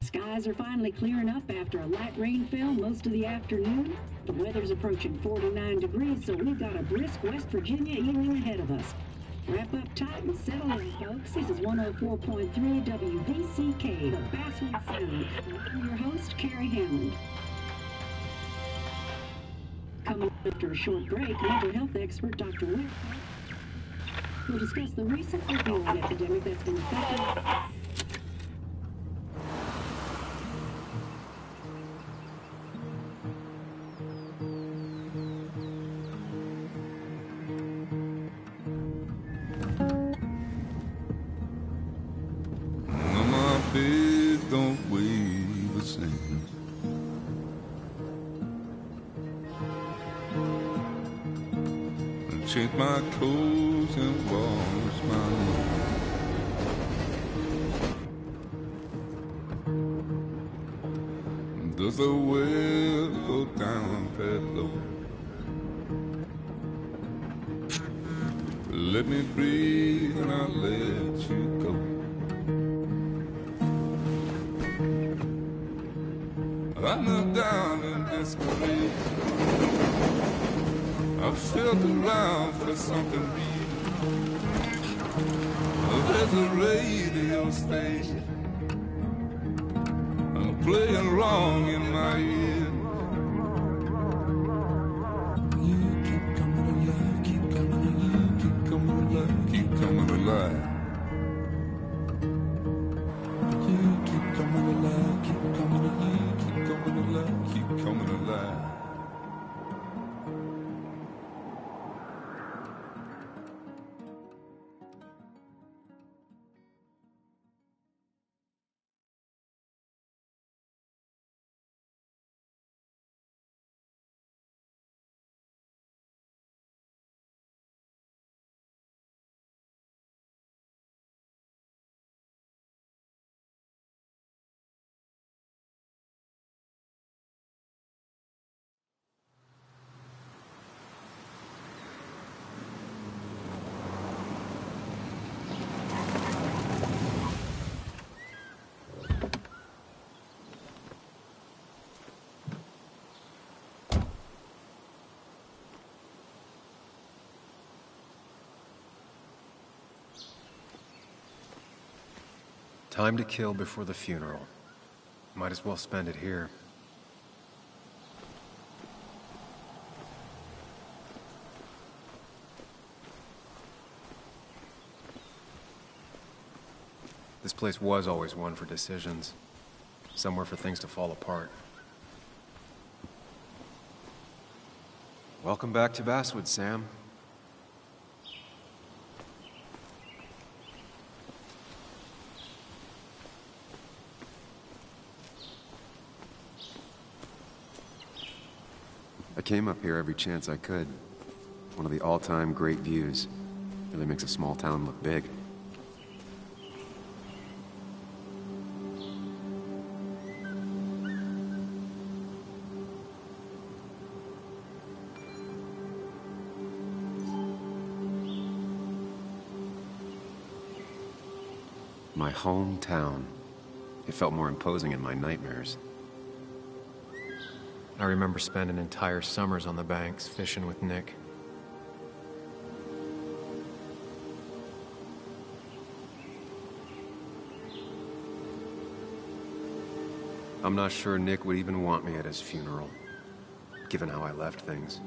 Skies are finally clearing up after a light rainfall most of the afternoon. The weather's approaching 49 degrees, so we've got a brisk West Virginia evening ahead of us. Wrap up tight and settle in, folks. This is 104.3 WVCK, the Basswood Sound. I'm your host, Carrie Hammond. Coming after a short break, mental health expert Dr. Ware will discuss the recent opioid epidemic that's been affecting. Don't wave a sand. Change my clothes and wash my hands. Does the well go down that low? Let me breathe and I'll let you go. I knelt down in desperation. I felt around for something real. There's a radio station playing wrong in my ear. You keep coming alive, keep coming alive, keep coming alive, keep coming alive. You keep coming alive, keep coming alive, keep coming alive, keep coming alive. Time to kill before the funeral. Might as well spend it here. This place was always one for decisions. Somewhere for things to fall apart. Welcome back to Basswood, Sam. I came up here every chance I could. One of the all-time great views. Really makes a small town look big. My hometown. It felt more imposing in my nightmares. I remember spending entire summers on the banks, fishing with Nick. I'm not sure Nick would even want me at his funeral, given how I left things.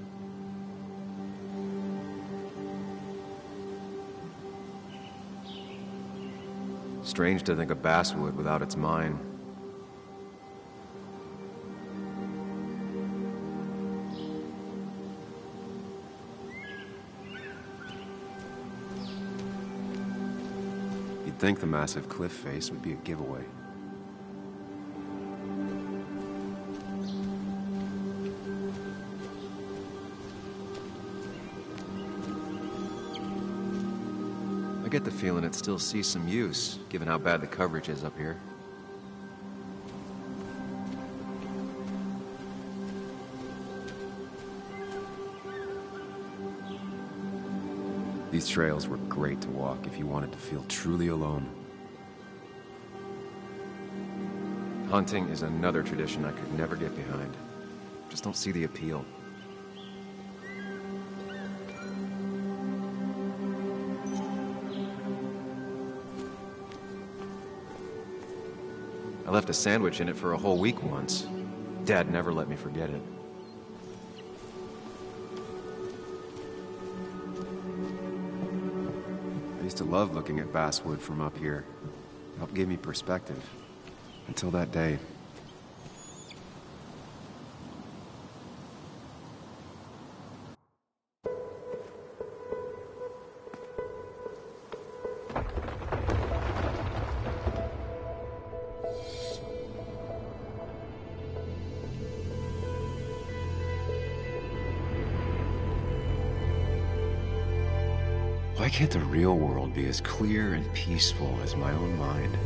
Strange to think of Basswood without its mine. You'd think the massive cliff face would be a giveaway. I get the feeling it still sees some use, given how bad the coverage is up here. These trails were great to walk if you wanted to feel truly alone. Hunting is another tradition I could never get behind. Just don't see the appeal. I left a sandwich in it for a whole week once. Dad never let me forget it. I used to love looking at basswood from up here. It helped give me perspective. Until that day. Why can't the real world be as clear and peaceful as my own mind?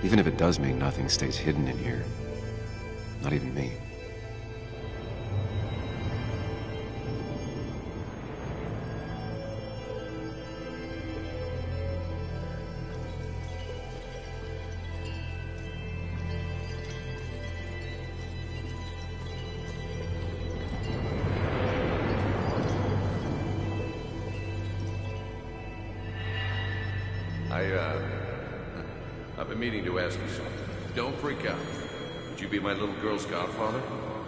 Even if it does mean nothing stays hidden in here. Not even me. I've been meaning to ask you something. Don't freak out. Would you be my little girl's godfather?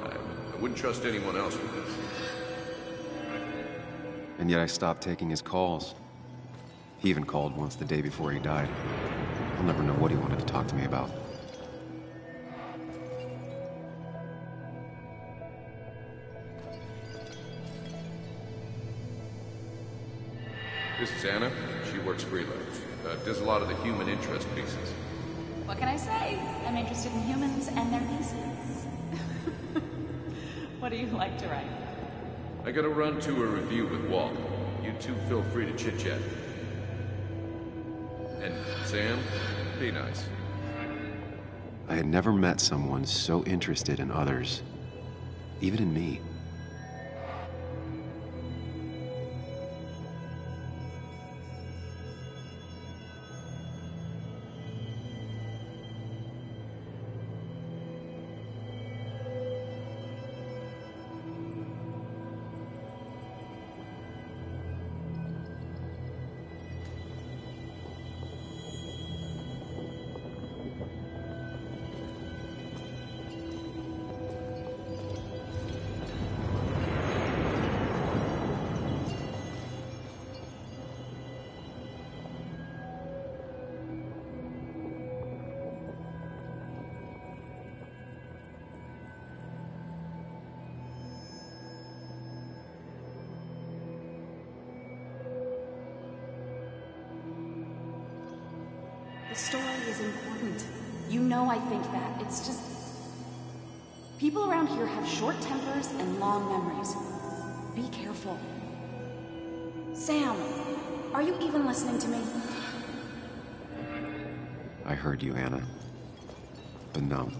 I wouldn't trust anyone else with this. And yet I stopped taking his calls. He even called once the day before he died. I'll never know what he wanted to talk to me about. This is Anna. She works freelance. Does a lot of the human interest pieces. What can I say? I'm interested in humans and their pieces. What do you like to write? I gotta run to a review with Walt. You two feel free to chit-chat. And Sam, be nice. I had never met someone so interested in others, even in me. The story is important. You know I think that. It's just... people around here have short tempers and long memories. Be careful. Sam, are you even listening to me? I heard you, Anna. But no,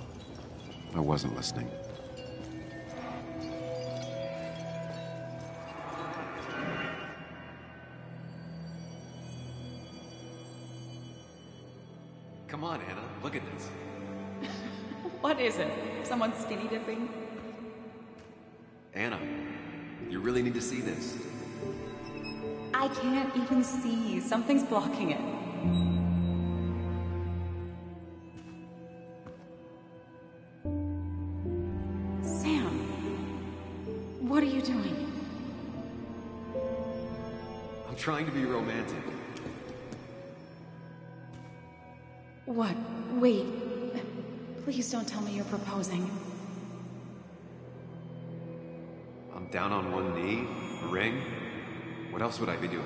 I wasn't listening. Come on, Anna, look at this. What is it? Someone skinny dipping? Anna, you really need to see this. I can't even see. Something's blocking it. Sam, what are you doing? I'm trying to be romantic. What? Wait. Please don't tell me you're proposing. I'm down on one knee, a ring. What else would I be doing?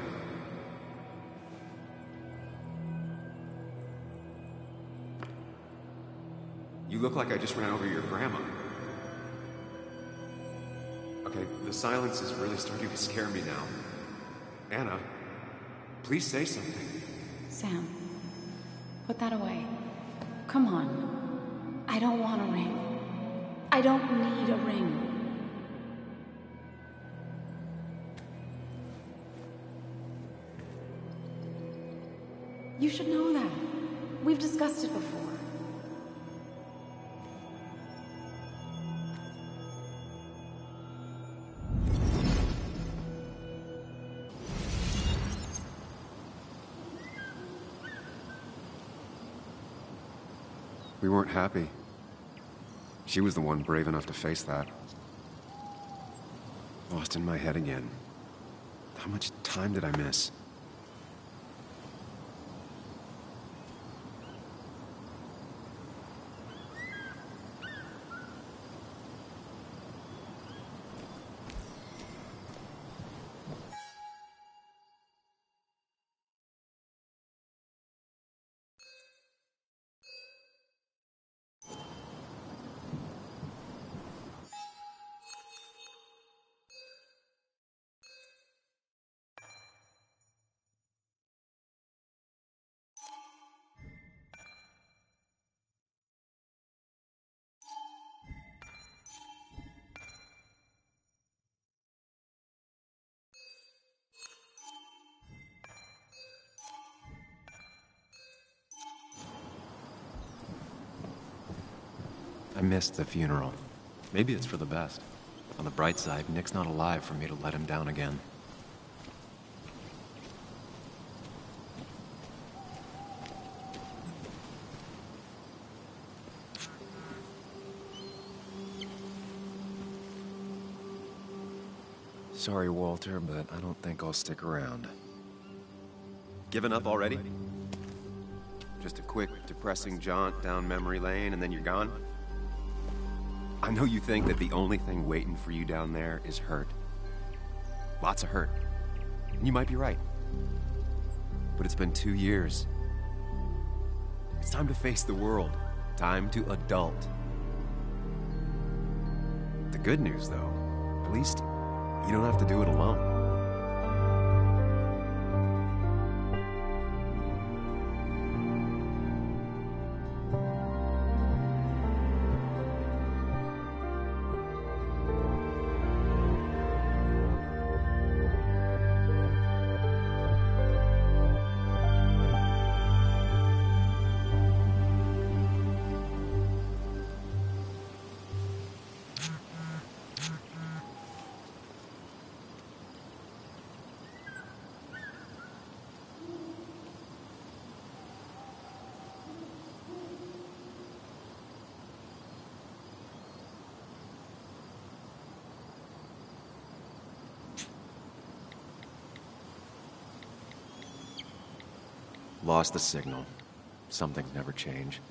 You look like I just ran over your grandma. Okay, the silence is really starting to scare me now. Anna, please say something. Sam, Put that away. Come on. I don't want a ring. I don't need a ring. You should know that. We've discussed it before. We weren't happy. She was the one brave enough to face that. Lost in my head again. How much time did I miss? I missed the funeral. Maybe it's for the best. On the bright side, Nick's not alive for me to let him down again. Sorry, Walter, but I don't think I'll stick around. Given up already? Just a quick, depressing jaunt down memory lane and then you're gone? I know you think that the only thing waiting for you down there is hurt. Lots of hurt. And you might be right. But it's been 2 years. It's time to face the world. Time to adult. The good news, though, at least you don't have to do it alone. Lost the signal. Some things never change.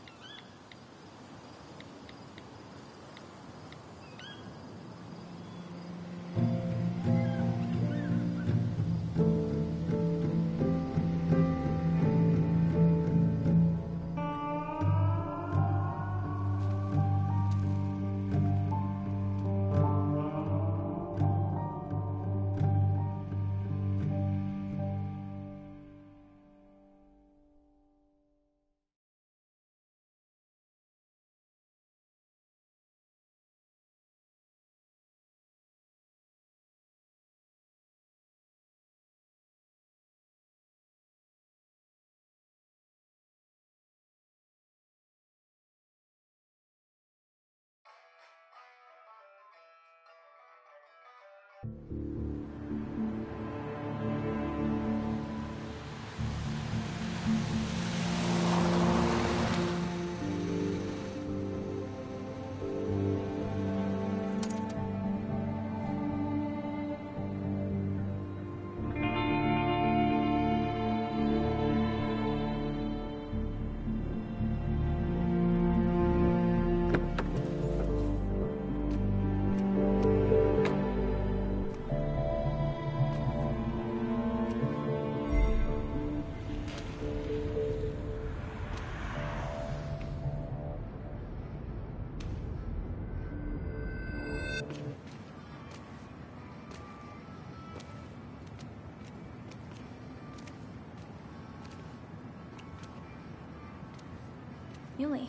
Muley,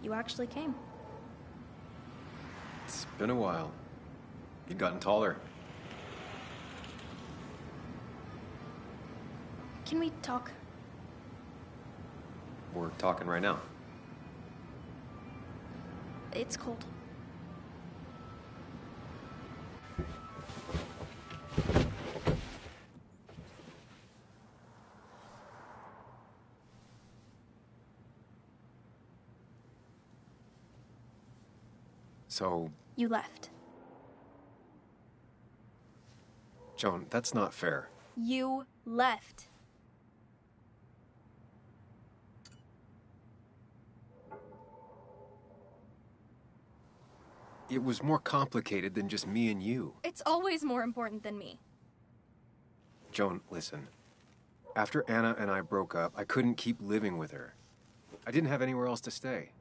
you actually came. It's been a while. You've gotten taller. Can we talk? We're talking right now. It's cold. So, You left. Joan, that's not fair. You left. It was more complicated than just me and you. It's always more important than me. Joan, listen. After Anna and I broke up, I couldn't keep living with her. I didn't have anywhere else to stay.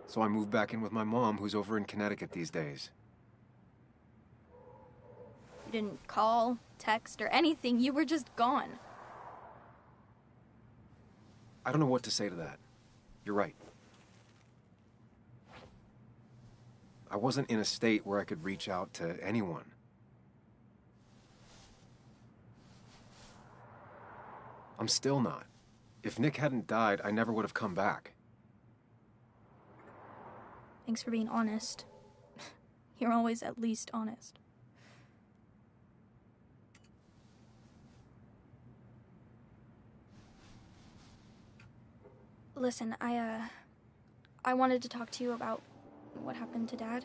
So I moved back in with my mom, who's over in Connecticut these days. You didn't call, text, or anything. You were just gone. I don't know what to say to that. You're right. I wasn't in a state where I could reach out to anyone. I'm still not. If Nick hadn't died, I never would have come back. Thanks for being honest. You're always at least honest. Listen, I wanted to talk to you about what happened to Dad.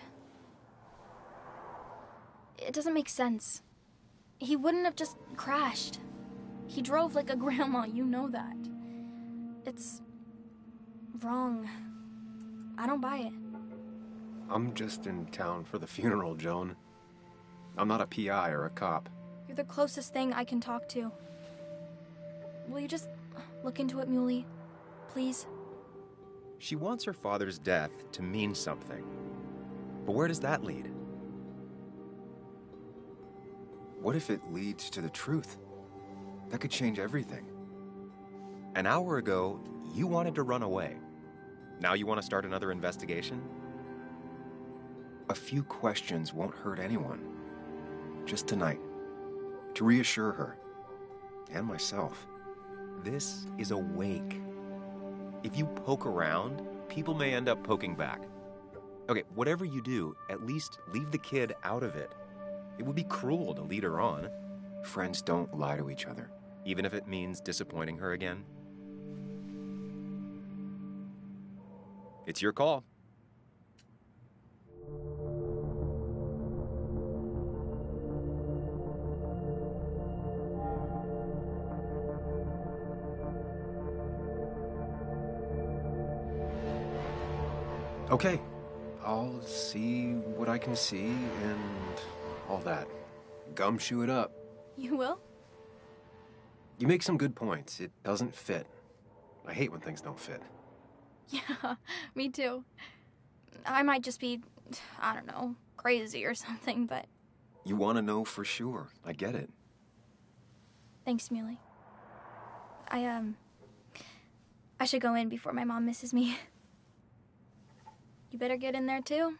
It doesn't make sense. He wouldn't have just crashed. He drove like a grandma, you know that. It's wrong. I don't buy it. I'm just in town for the funeral, Joan. I'm not a PI or a cop. You're the closest thing I can talk to. Will you just look into it, Muley? Please? She wants her father's death to mean something. But where does that lead? What if it leads to the truth? That could change everything. An hour ago, you wanted to run away. Now you want to start another investigation? A few questions won't hurt anyone. Just tonight. To reassure her. And myself. This is a wake. If you poke around, people may end up poking back. Okay, whatever you do, at least leave the kid out of it. It would be cruel to lead her on. Friends don't lie to each other. Even if it means disappointing her again. It's your call. Okay. I'll see what I can see and all that. Gumshoe it up. You will? You make some good points. It doesn't fit. I hate when things don't fit. Yeah, me too. I might just be, I don't know, crazy or something, but... You want to know for sure. I get it. Thanks, Muley. I should go in before my mom misses me. You better get in there, too.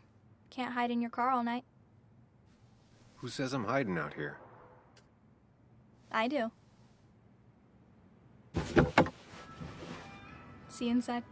Can't hide in your car all night. Who says I'm hiding out here? I do. See you inside.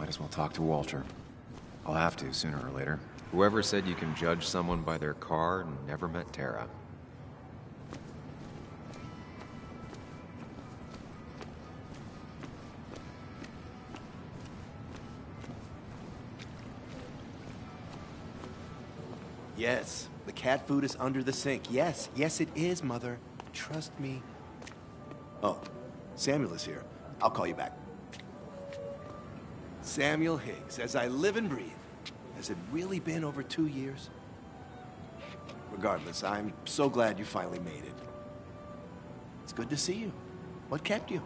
Might as well talk to Walter. I'll have to, sooner or later. Whoever said you can judge someone by their car never met Tara. Yes, the cat food is under the sink. Yes, yes it is, Mother. Trust me. Oh, Samuel is here. I'll call you back. Samuel Higgs, as I live and breathe. Has it really been over 2 years? Regardless, I'm so glad you finally made it. It's good to see you. What kept you?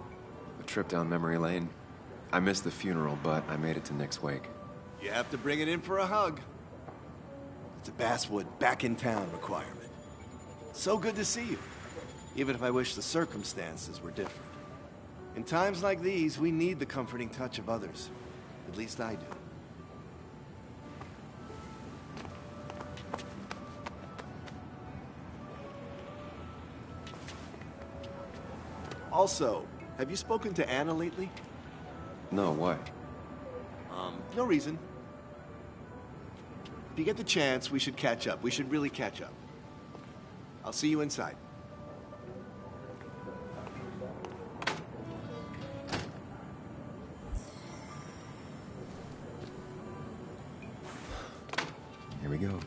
A trip down memory lane. I missed the funeral, but I made it to Nick's wake. You have to bring it in for a hug. It's a Basswood back-in-town requirement. So good to see you, even if I wish the circumstances were different. In times like these, we need the comforting touch of others. At least I do. Also, have you spoken to Anna lately? No, why? No reason. If you get the chance, we should catch up. We should really catch up. I'll see you inside. Here we go.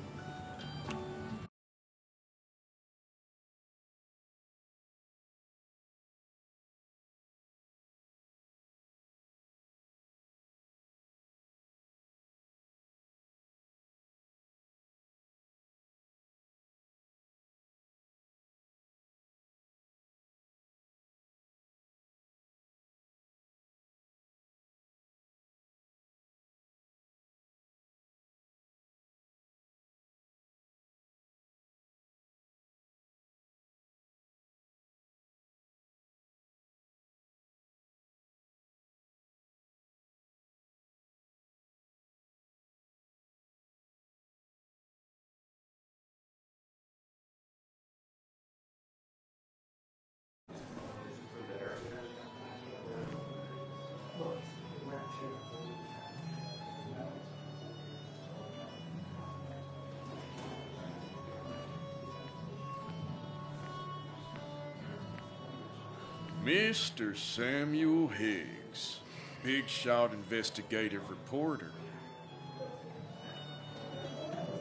Mr. Samuel Higgs, big shot investigative reporter.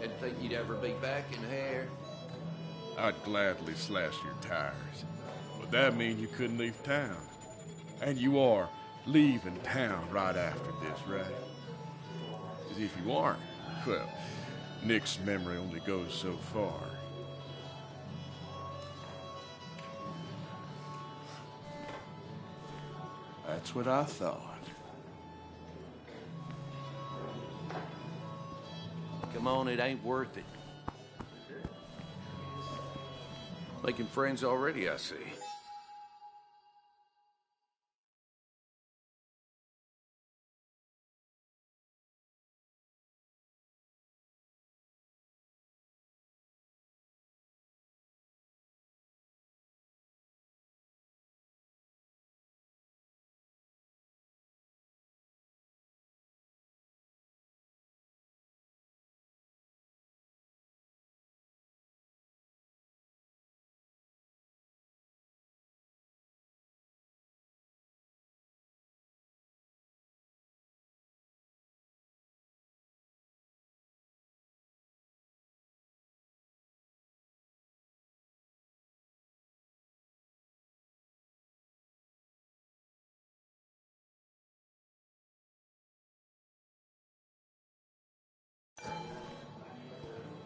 Didn't think you'd ever be back in here. I'd gladly slash your tires, but that means you couldn't leave town. And you are leaving town right after this, right? Because if you aren't, well, Nick's memory only goes so far. That's what I thought. Come on, it ain't worth it. Making friends already, I see.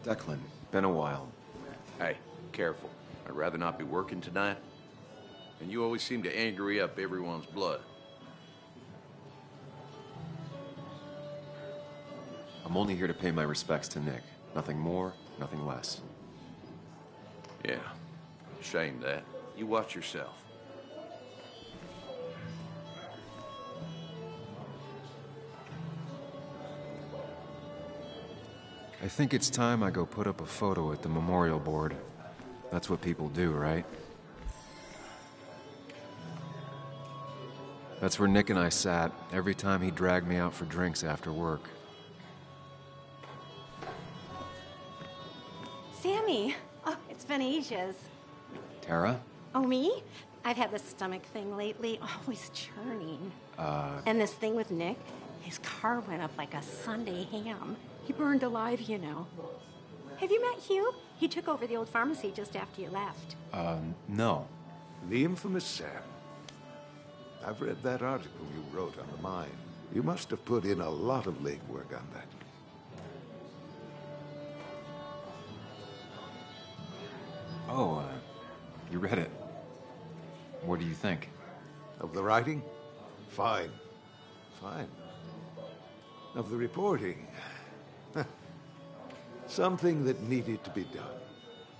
Declan, been a while. Hey, careful. I'd rather not be working tonight. And you always seem to angry up everyone's blood. I'm only here to pay my respects to Nick. Nothing more, nothing less. Yeah, shame that. You watch yourself. I think it's time I go put up a photo at the memorial board. That's what people do, right? That's where Nick and I sat every time he dragged me out for drinks after work. Sammy! Oh, it's been ages. Tara? Oh, me? I've had this stomach thing lately, always churning. And this thing with Nick, his car went up like a Sunday ham. He burned alive, you know. Have you met Hugh? He took over the old pharmacy just after you left. No. The infamous Sam. I've read that article you wrote on the mine. You must have put in a lot of legwork on that. Oh, you read it. What do you think? Of the writing? Fine. Fine. Of the reporting? Something that needed to be done.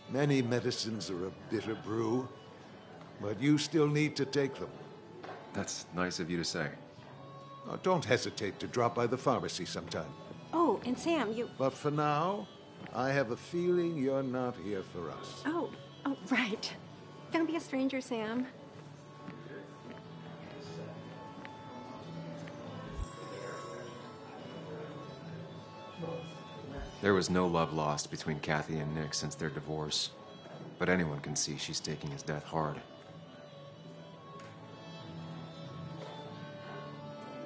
Many medicines are a bitter brew, but you still need to take them. That's nice of you to say. Oh, don't hesitate to drop by the pharmacy sometime. Oh, and Sam, you... But for now, I have a feeling you're not here for us. Oh, right. Don't be a stranger, Sam. There was no love lost between Kathy and Nick since their divorce, but anyone can see she's taking his death hard.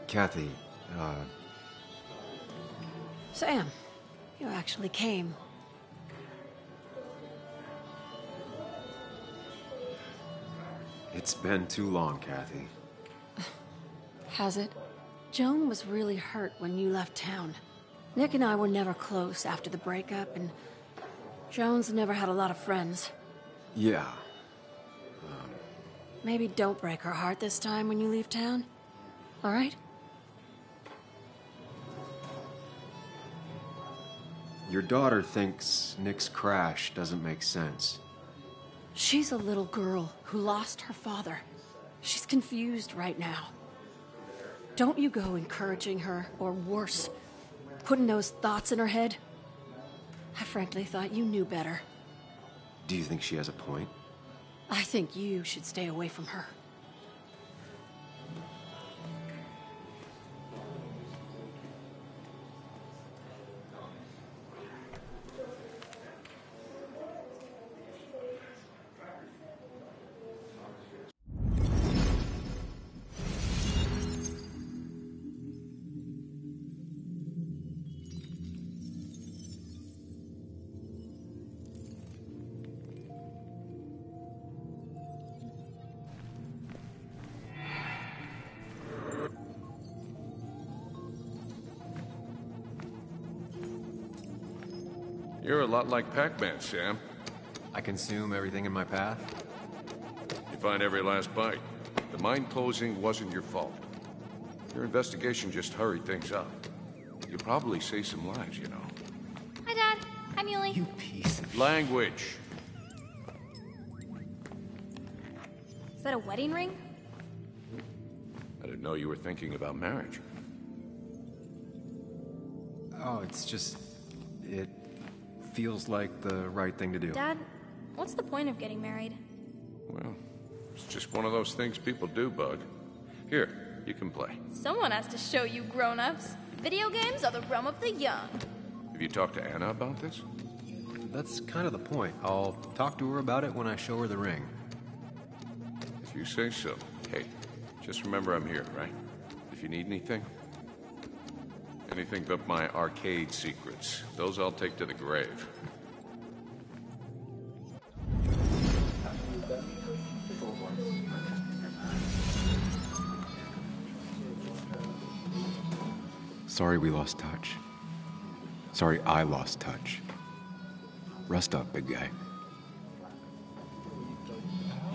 Kathy, Sam, you actually came. It's been too long, Kathy. Has it? Joan was really hurt when you left town. Nick and I were never close after the breakup, and Joan's never had a lot of friends. Yeah. Maybe don't break her heart this time when you leave town. All right? Your daughter thinks Nick's crash doesn't make sense. She's a little girl who lost her father. She's confused right now. Don't you go encouraging her, or worse, putting those thoughts in her head. I frankly thought you knew better. Do you think she has a point? I think you should stay away from her. You're a lot like Pac-Man, Sam. I consume everything in my path? You find every last bite. The mine closing wasn't your fault. Your investigation just hurried things up. You probably saved some lives, you know. Hi, Dad. Hi, Muley. You piece of... Language. Is that a wedding ring? I didn't know you were thinking about marriage. Oh, it's just... It feels like the right thing to do. Dad, what's the point of getting married? Well, it's just one of those things people do, Bug. Here, you can play. Someone has to show you grown-ups. Video games are the realm of the young. Have you talked to Anna about this? That's kind of the point. I'll talk to her about it when I show her the ring. If you say so. Hey, just remember I'm here, right? If you need anything. Anything but my arcade secrets. Those I'll take to the grave. Sorry we lost touch. Sorry I lost touch. Rest up, big guy.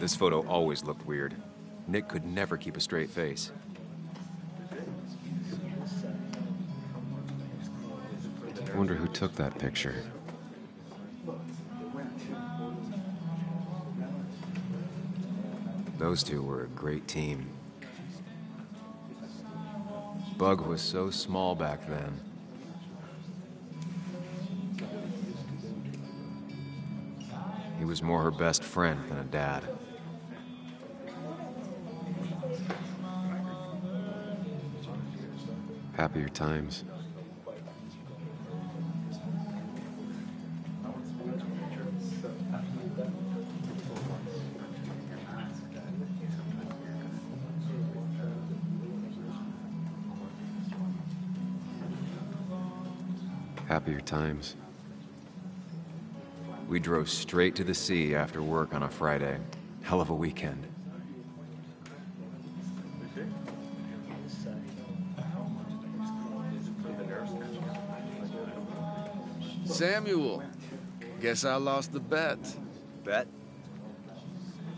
This photo always looked weird. Nick could never keep a straight face. I wonder who took that picture. Those two were a great team. Bug was so small back then. He was more her best friend than a dad. Happier times. Happier times. We drove straight to the sea after work on a Friday. Hell of a weekend. Samuel, guess I lost the bet. Bet?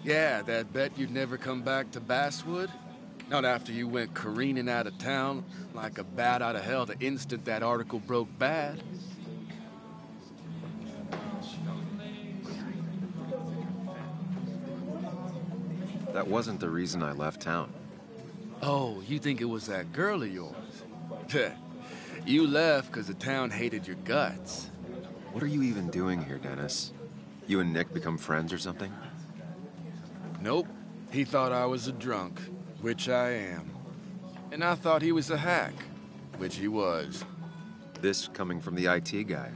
Yeah, that bet you'd never come back to Basswood. Not after you went careening out of town like a bat out of hell the instant that article broke bad. That wasn't the reason I left town. Oh, you think it was that girl of yours? You left because the town hated your guts. What are you even doing here, Dennis? You and Nick become friends or something? Nope. He thought I was a drunk, which I am. And I thought he was a hack, which he was. This coming from the IT guy.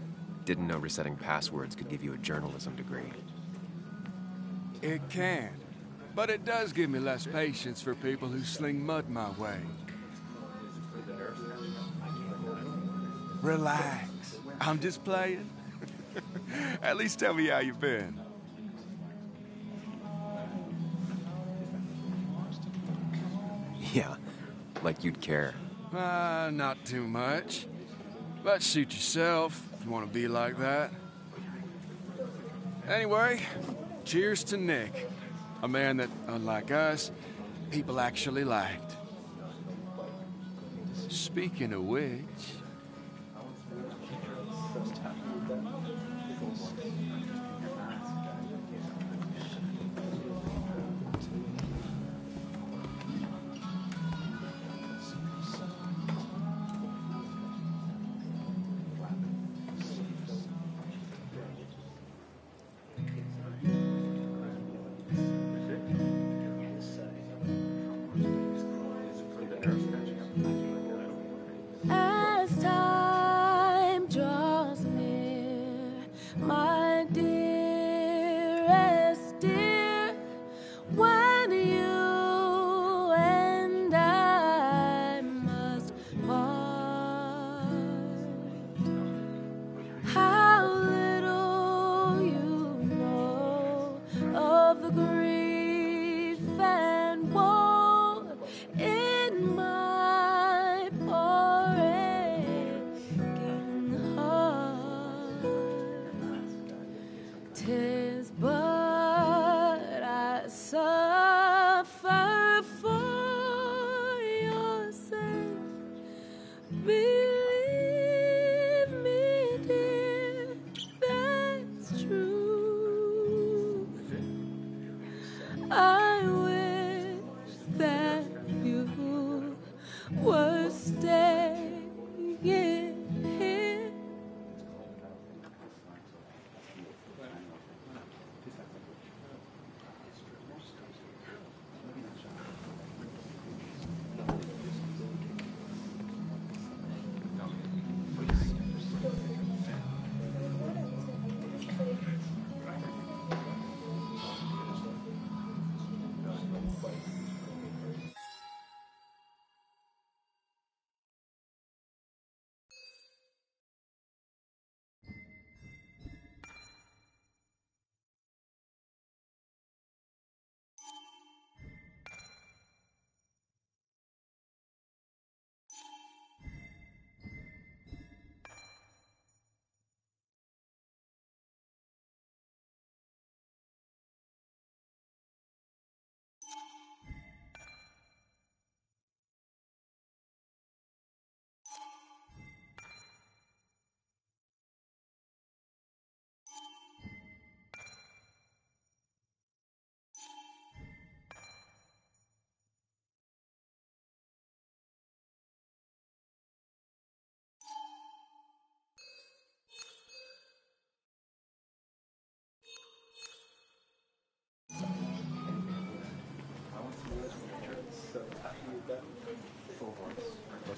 Didn't know resetting passwords could give you a journalism degree. It can. But it does give me less patience for people who sling mud my way. Relax. I'm just playing. At least tell me how you been. Yeah, like you'd care. Not too much. But suit yourself if you want to be like that. Anyway, cheers to Nick. A man that, unlike us, people actually liked. Speaking of which... As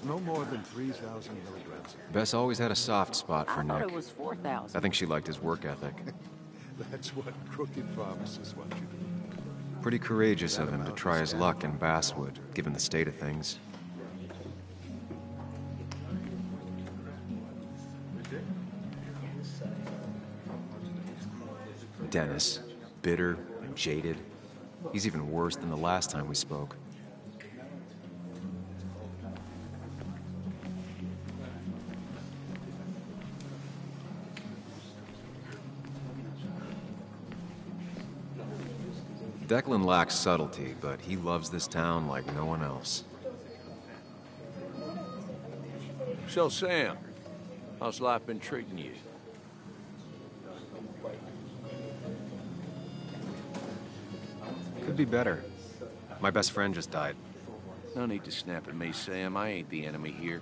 no more than 3,000 milligrams. Bess always had a soft spot for I thought Nick. it was 4,000. I think she liked his work ethic. That's what crooked pharmacists want you to do. Pretty courageous of him to try his luck in Basswood, given the state of things. Dennis, bitter and jaded. He's even worse than the last time we spoke. Declan lacks subtlety, but he loves this town like no one else. So, Sam, how's life been treating you? Could be better. My best friend just died. No need to snap at me, Sam. I ain't the enemy here.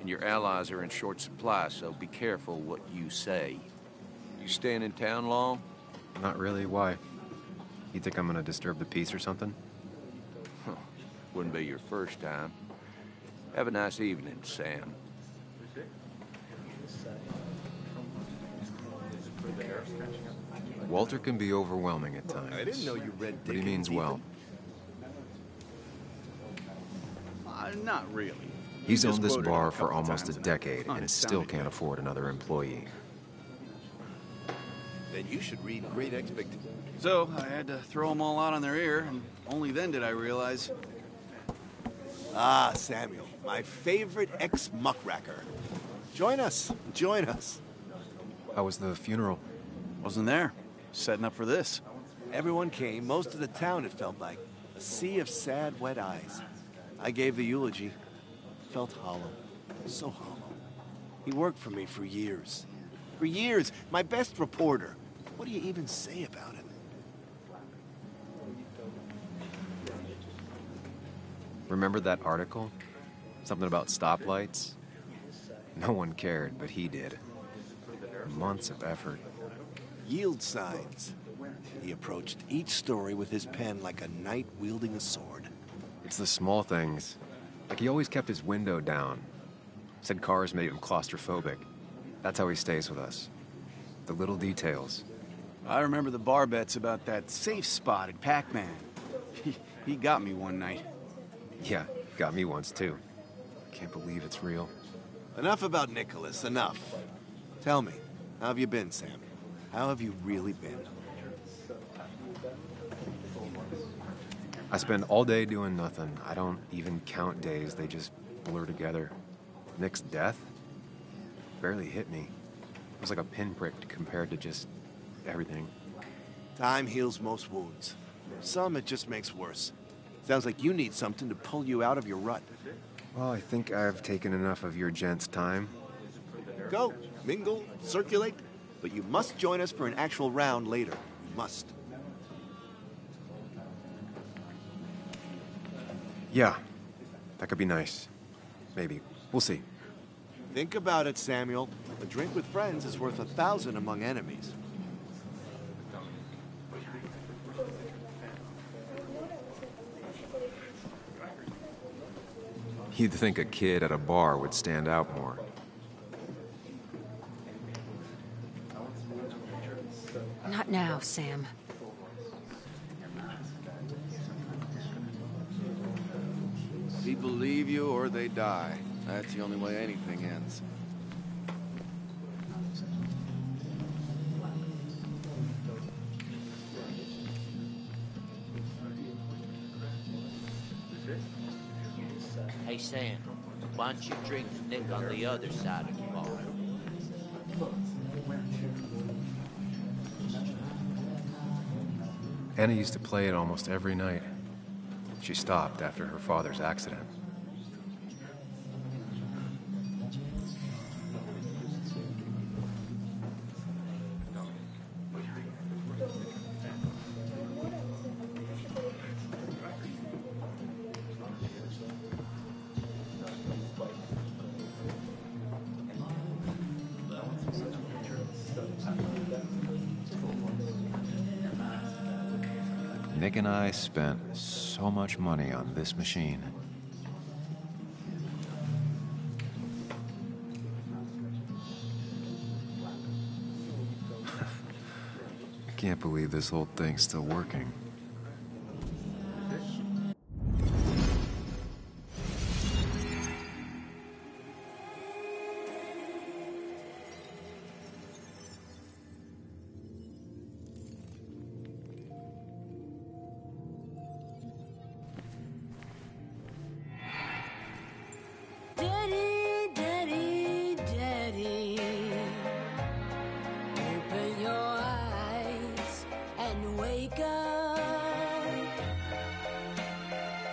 And your allies are in short supply, so be careful what you say. You staying in town long? Not really. Why? You think I'm gonna disturb the peace or something? Huh. Wouldn't be your first time. Have a nice evening, Sam. Walter can be overwhelming at times. I didn't know you read But he Dickens means well. Not really. He's You owned this just quoted him bar a for couple almost a times, and decade it and still sounded can't good. afford another employee. Then you should read Great Expectations. So I had to throw them all out on their ear, and only then did I realize. Ah, Samuel, my favorite ex-muckracker. Join us. Join us. How was the funeral? Wasn't there. Setting up for this. Everyone came. Most of the town, it felt like. A sea of sad, wet eyes. I gave the eulogy. Felt hollow. So hollow. He worked for me for years. For years. My best reporter. What do you even say about him? Remember that article? Something about stoplights? No one cared, but he did. Months of effort. Yield signs. He approached each story with his pen like a knight wielding a sword. It's the small things. Like he always kept his window down. Said cars made him claustrophobic. That's how he stays with us. The little details. I remember the bar bets about that safe spot at Pac-Man. He got me one night. Yeah, got me once too. Can't believe it's real. Enough about Nicholas, enough. Tell me, how have you been, Sam? How have you really been? I spend all day doing nothing. I don't even count days. They just blur together. Nick's death barely hit me. It was like a pinprick compared to just everything. Time heals most wounds. Some it just makes worse. Sounds like you need something to pull you out of your rut. Well, I think I've taken enough of your gents' time. Go, mingle, circulate, but you must join us for an actual round later. You must. Yeah, that could be nice. Maybe. We'll see. Think about it, Samuel. A drink with friends is worth 1,000 among enemies. You'd think a kid at a bar would stand out more. Not now, Sam. People leave you or they die. That's the only way anything ends. Hey, Sam, why don't you drink with Nick on the other side of the bar? Anna used to play it almost every night. She stopped after her father's accident. Nick and I spent so much money on this machine. Can't believe this whole thing's still working. Daddy, Daddy, Daddy, open your eyes and wake up.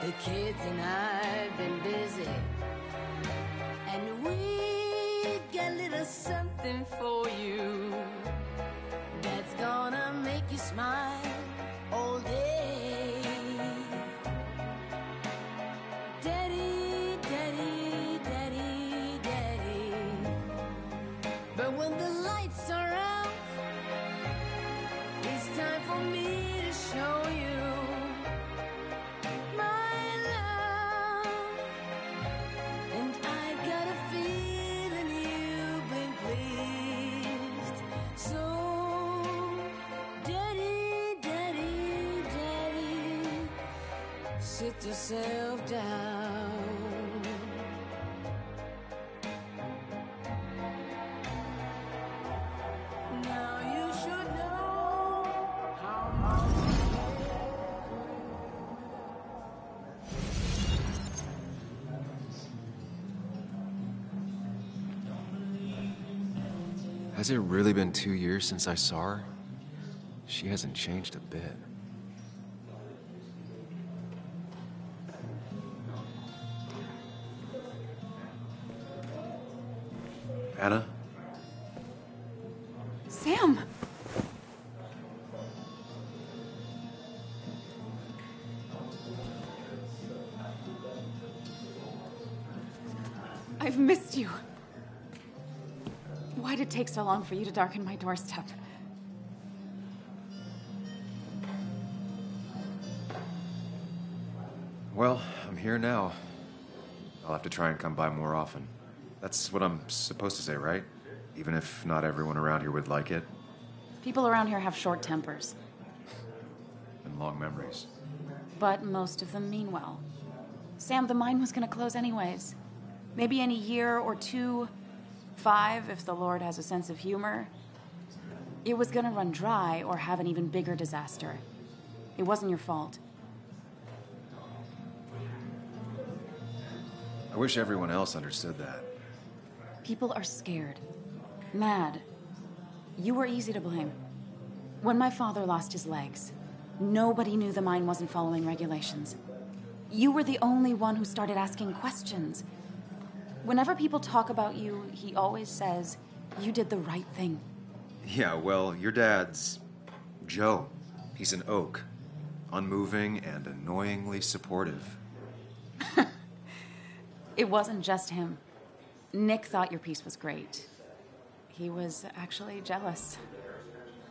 The kids and I've been busy, and we got a little something for you that's gonna make you smile all day. Daddy, Daddy, Daddy, Daddy. But when the lights are out, it's time for me to show you my love. And I got a feeling you've been pleased. So, Daddy, Daddy, Daddy, sit yourself down. Now you should know how Has it really been 2 years since I saw her? She hasn't changed a bit. Anna? Sam! I've missed you. Why did it take so long for you to darken my doorstep? Well, I'm here now. I'll have to try and come by more often. That's what I'm supposed to say, right? Even if not everyone around here would like it. People around here have short tempers, And long memories. but most of them mean well. Sam, the mine was gonna close anyways. Maybe in a year or 2, 5, if the Lord has a sense of humor. It was gonna run dry or have an even bigger disaster. It wasn't your fault. I wish everyone else understood that. People are scared. Mad. You were easy to blame. When my father lost his legs, nobody knew the mine wasn't following regulations. You were the only one who started asking questions. Whenever people talk about you, he always says, you did the right thing. Yeah, well, your dad's Joe. He's an oak. Unmoving and annoyingly supportive. It wasn't just him. Nick thought your piece was great. He was actually jealous.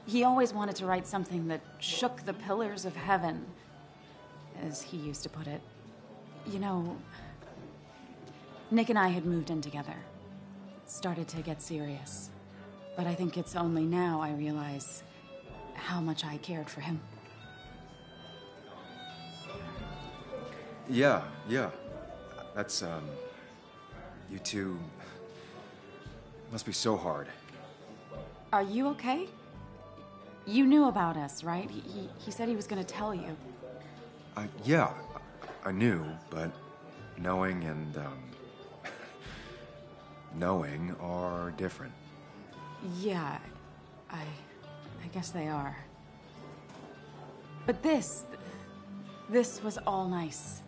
He always wanted to write something that shook the pillars of heaven, as he used to put it. You know, Nick and I had moved in together. Started to get serious. But I think it's only now I realize how much I cared for him. Yeah. That's, you two must be so hard. Are you okay? You knew about us, right? He said he was going to tell you. Yeah, I knew, but knowing and, knowing are different. Yeah, I guess they are. But this was all nice.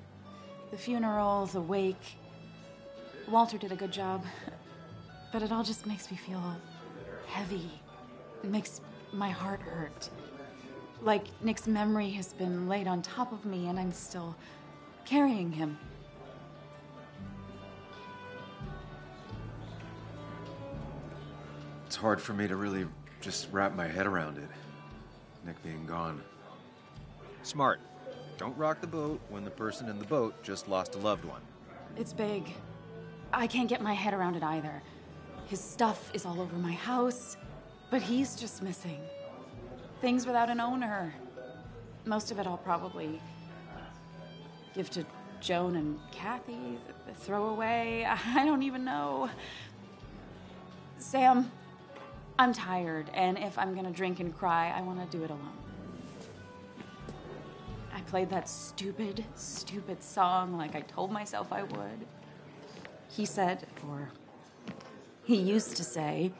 The funeral, the wake. Walter did a good job. But it all just makes me feel heavy. It makes my heart hurt. Like Nick's memory has been laid on top of me and I'm still carrying him. It's hard for me to really just wrap my head around it. Nick being gone. Smart. Don't rock the boat when the person in the boat just lost a loved one. It's big. I can't get my head around it either. His stuff is all over my house, but he's just missing. things without an owner. Most of it I'll probably give to Joan and Kathy, throw away. I don't even know. Sam, I'm tired, and if I'm gonna drink and cry, I want to do it alone. I played that stupid song like I told myself I would. He said, or he used to say,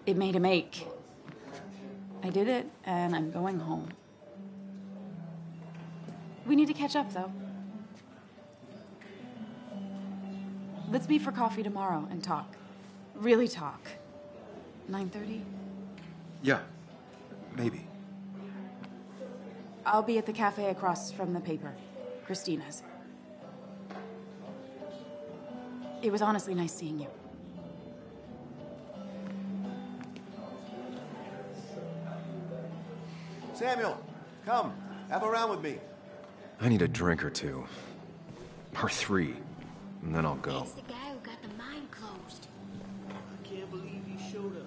it made him ache. I did it, and I'm going home. We need to catch up, though. Let's meet for coffee tomorrow and talk. Really talk. 9:30? Yeah, maybe. I'll be at the cafe across from the paper. Christina's. It was honestly nice seeing you. Samuel, come. Have a round with me. I need a drink or two. Or 3. And then I'll go. It's the guy who got the mine closed. I can't believe you showed up.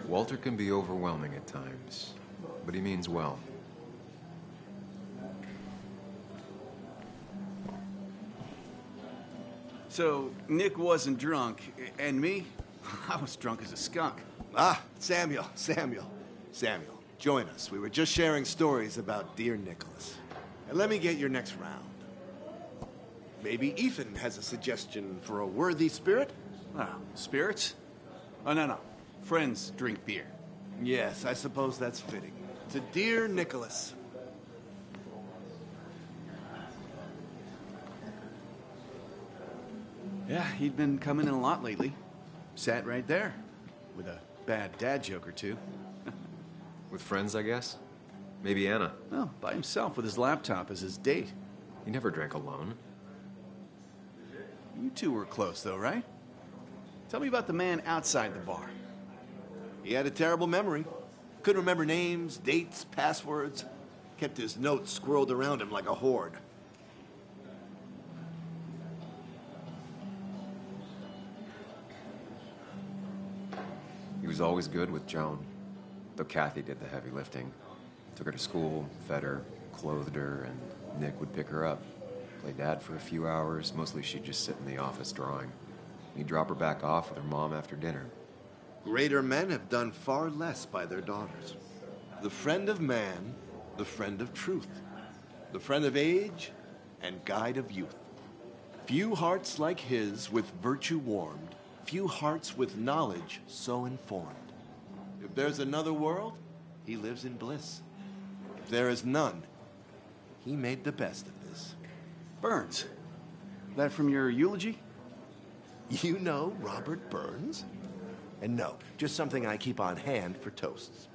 Walter can be overwhelming at times, but he means well. So, Nick wasn't drunk, and me? I was drunk as a skunk. Ah, Samuel, join us. We were just sharing stories about dear Nicholas. And let me get your next round. Maybe Ethan has a suggestion for a worthy spirit? Oh, spirits? Oh, no. Friends drink beer. Yes, I suppose that's fitting. To dear Nicholas. Yeah, he'd been coming in a lot lately. Sat right there. With a bad dad joke or two. With friends, I guess? Maybe Anna. No, by himself with his laptop as his date. He never drank alone. You two were close, though, right? Tell me about the man outside the bar. He had a terrible memory. Couldn't remember names, dates, passwords. Kept his notes squirreled around him like a hoard. He was always good with Joan, though Kathy did the heavy lifting. Took her to school, fed her, clothed her, and Nick would pick her up. Play dad for a few hours. Mostly she'd just sit in the office drawing. He'd drop her back off with her mom after dinner. Greater men have done far less by their daughters. The friend of man, the friend of truth, the friend of age, and guide of youth. Few hearts like his with virtue warmed, few hearts with knowledge so informed. If there's another world, he lives in bliss. If there is none, he made the best of this. Burns. That from your eulogy? You know Robert Burns? And no, just something I keep on hand for toasts.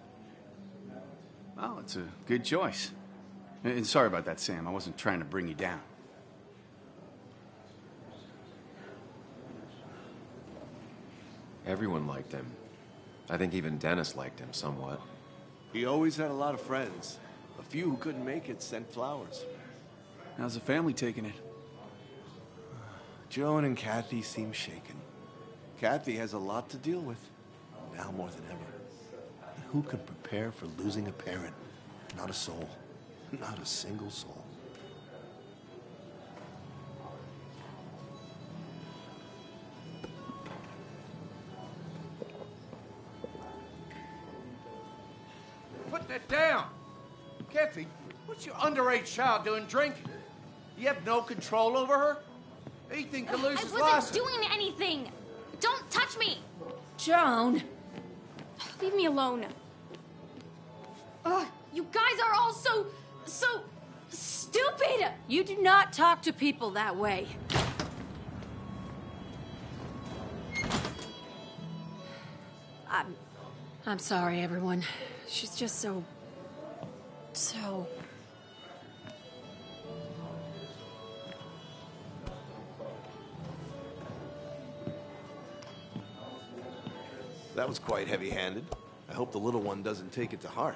Well, it's a good choice. And sorry about that, Sam. I wasn't trying to bring you down. Everyone liked him. I think even Dennis liked him somewhat. He always had a lot of friends. A few who couldn't make it sent flowers. How's the family taking it? Joan and Kathy seem shaken. Kathy has a lot to deal with, now more than ever. And who can prepare for losing a parent? Not a soul. Not a single soul. Put that down! Kathy, what's your underage child doing drinking? You have no control over her? Ethan can lose his license. I wasn't doing anything! Don't touch me! Joan! Leave me alone. You guys are all so stupid! Vita! You do not talk to people that way. I'm sorry, everyone. She's just so... That was quite heavy-handed. I hope the little one doesn't take it to heart.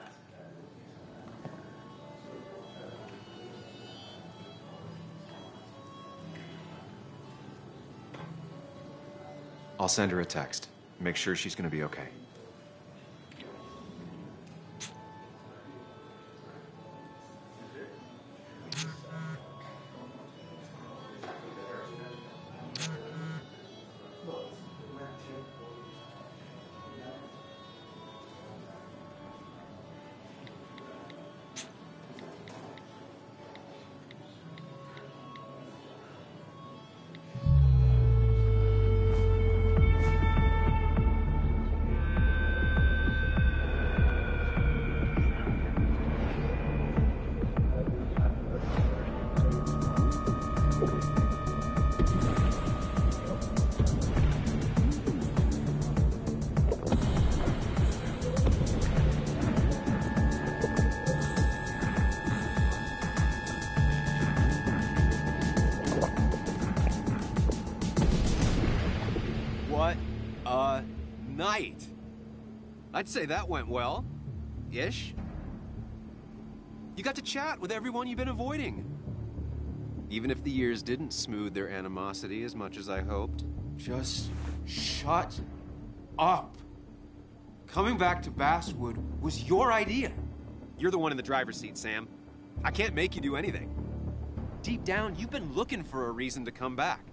I'll send her a text. Make sure she's gonna be okay. What a night! I'd say that went well. Ish. You got to chat with everyone you've been avoiding. Even if the years didn't smooth their animosity as much as I hoped. Just shut up. Coming back to Basswood was your idea. You're the one in the driver's seat, Sam. I can't make you do anything. Deep down, you've been looking for a reason to come back.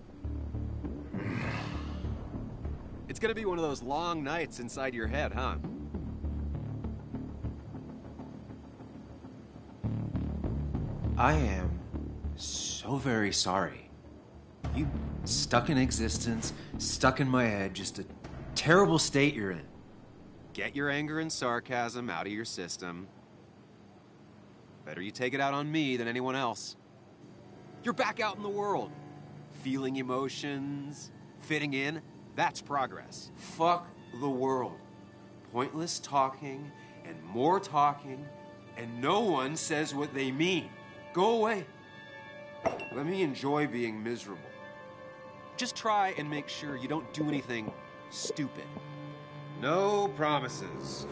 It's gonna be one of those long nights inside your head, huh? I am so very sorry. You stuck in existence, stuck in my head, just a terrible state you're in. Get your anger and sarcasm out of your system. Better you take it out on me than anyone else. You're back out in the world, feeling emotions, fitting in. That's progress. Fuck the world. Pointless talking and more talking, and no one says what they mean. Go away. Let me enjoy being miserable. Just try and make sure you don't do anything stupid. No promises.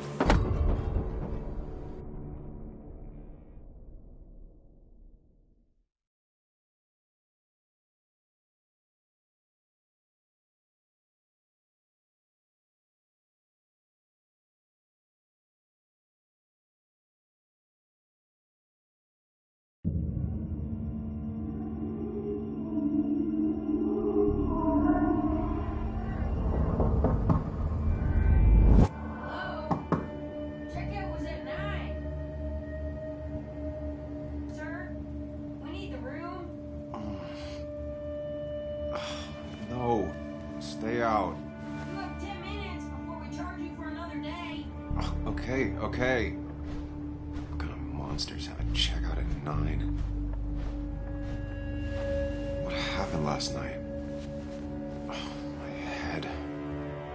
No, stay out. You have 10 minutes before we charge you for another day. Okay. What kind of monsters have a checkout at 9? What happened last night? My head.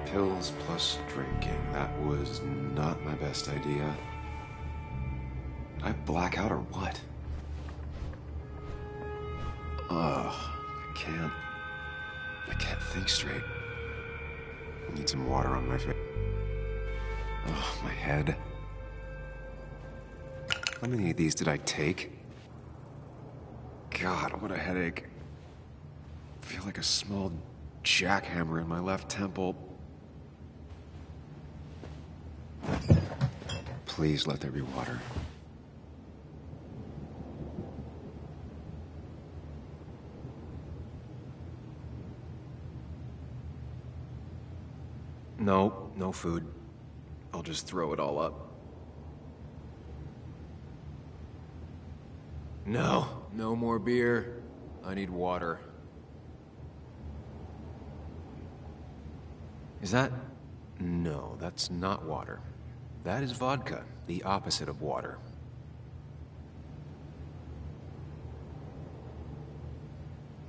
Pills plus drinking. That was not my best idea. Did I black out or what? I can't think straight. I need some water on my face. Oh, my head. How many of these did I take? God, what a headache. I feel like a small jackhammer in my left temple. Please let there be water. No food. I'll just throw it all up. No more beer. I need water. Is that... No, that's not water. That is vodka, the opposite of water.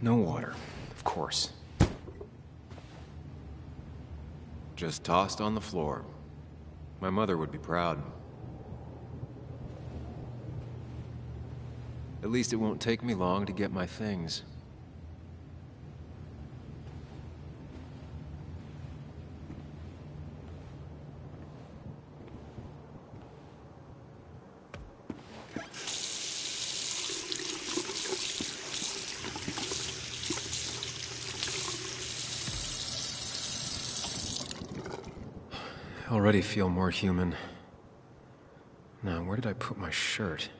No water, of course. Just tossed on the floor. My mother would be proud. At least it won't take me long to get my things. I already feel more human. Now, where did I put my shirt?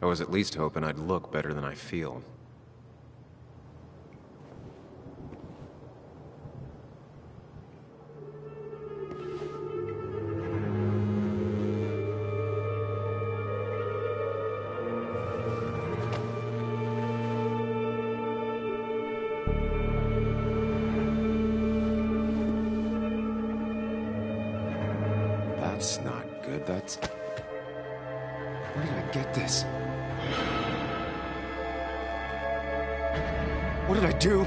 I was at least hoping I'd look better than I feel. That's not good. That's... Where did I get this? What did I do?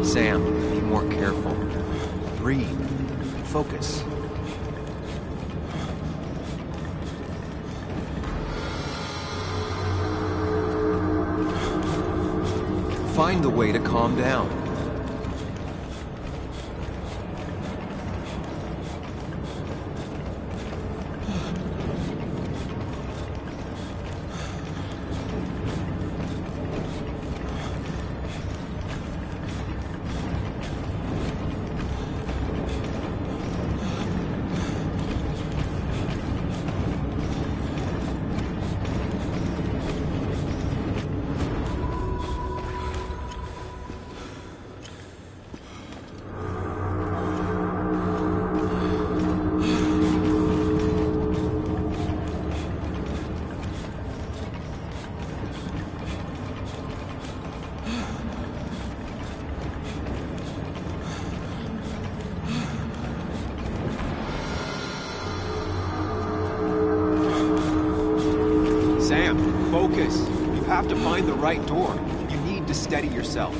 Sam, be more careful. Breathe. Focus. Find the way to calm down. Sam, focus. You have to find the right door. You need to steady yourself.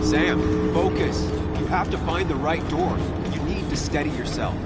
Sam, focus. You have to find the right door. You need to steady yourself.